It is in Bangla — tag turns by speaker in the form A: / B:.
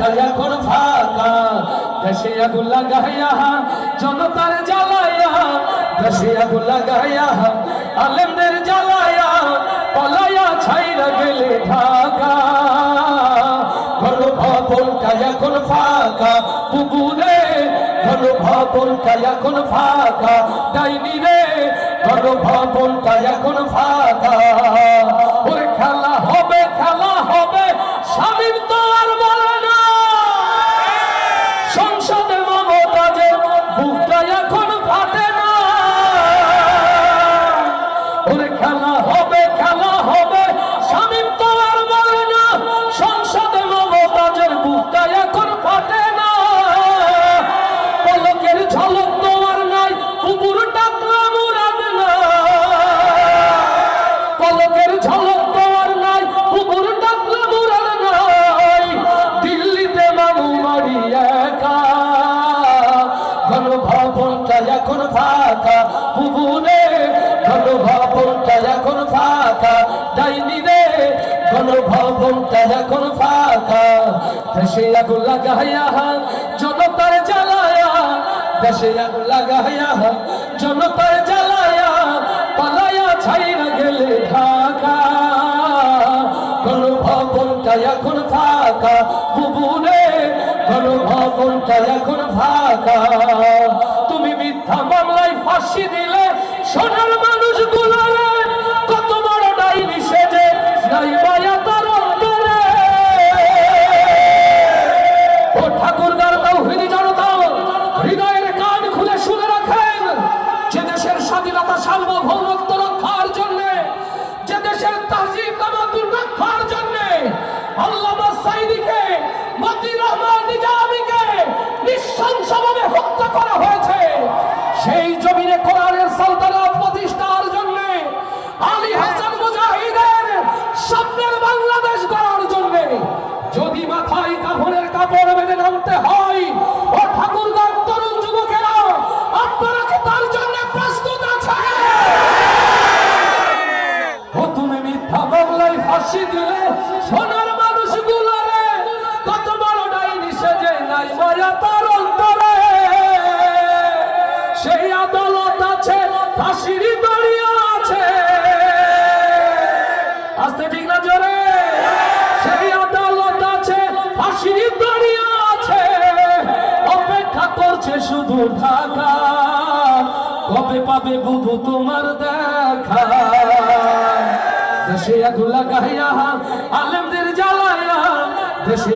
A: ভবনটা এখন ফাঁকা, দেশে আগুন লাগাইয়া জনতার জ্বালাইয়া, দেশে আগুন লাগাইয়া আলেমদের জ্বালাইয়া, পলাইয়া ছাইরা গেলে ঢাকা। গণভবনটা এখন ফাঁকা, বুবুরে গণভবনটা এখন ফাঁকা, ডাইনি রে গণভবনটা এখন ফাঁকা। ওরে খেলা হবে, খেলা হবে, শামীম তো আর বলে না, সংসদে মমতাজের বুকটা এখন ফাটে না। ওরে খেলা হবে, খেলা হবে, শামীম তো আর বলে না, সংসদে মমতাজের বুকটা এখন ফাটে না। পলকের ঝলক তো আর নাই, উপর টাকলা মুরাদ না, পলকের ঝলক তো আর নাই, উপর টাকলা মুরাদ নাই। দিল্লিতে মামু বাড়ি একা, গণভবনটা এখন ফাঁকা, বুবুরে গণভবনটা এখন ফাঁকা, ডাইনি রে গণভবনটা এখন ফাঁকা। দেশে আগুন লাগাইয়া জনতার জ্বালায়া, দেশে আগুন লাগাইয়া জনতার জ্বালায়া, পালাইয়া ছাইরা গেলে ঢাকা। গণভবনটা এখন ফাঁকা, বুবুরে গণভবনটা এখন ফাঁকা। তুমি মিথ্যা মামলায় ফাঁসি দিলে সোনার মানুষগুলো রে, কত বড় ডাইনি সেজে নাই মায়া তার অন্তরে। ও ঠাকুরগাঁর তাওহীদি জনতা, হৃদয়ের কান খুলে শুনে রাখেন, যে দেশের স্বাধীনতা সার্বভৌমত্ব রক্ষার জন্য, যে দেশের তাহজিব তামাদ্দুন রক্ষার জন্য আল্লামা সাঈদীকে, মতিউর রহমান নিজামীকে নৃশংসভাবে হত্যা করা হয়েছে, সেই জমিনে কোরআনের সালতানাত প্রতিষ্ঠার জন্য, আলী হাসান মুজাহিদের স্বপ্নের বাংলাদেশ গড়ার জন্য যদি মাথায় কাফনের কাপড় বেঁধে নামতে হয়, ও ঠাকুরগাঁর তরুণ যুবকেরা, আপনারা কি তার জন্য প্রস্তুত আছেন? ও তুমি মিথ্যা মামলায় ফাঁসি দিলে সোনার মানুষগুলো রে, কত বড় ডাইনি সেজে নাই মায়া তার অন্তরে। সেই আদালত আছে, ফাঁসির দড়িও আছে, আস্তে ঠিক না জোরে, সেই আদালত আছে, ফাঁসির দড়িও আছে, অপেক্ষা করছে শুধু ঢাকা। কবে পাবে বুবু তোমার দেখা? দেশে আগুন লাগাইয়া আলেম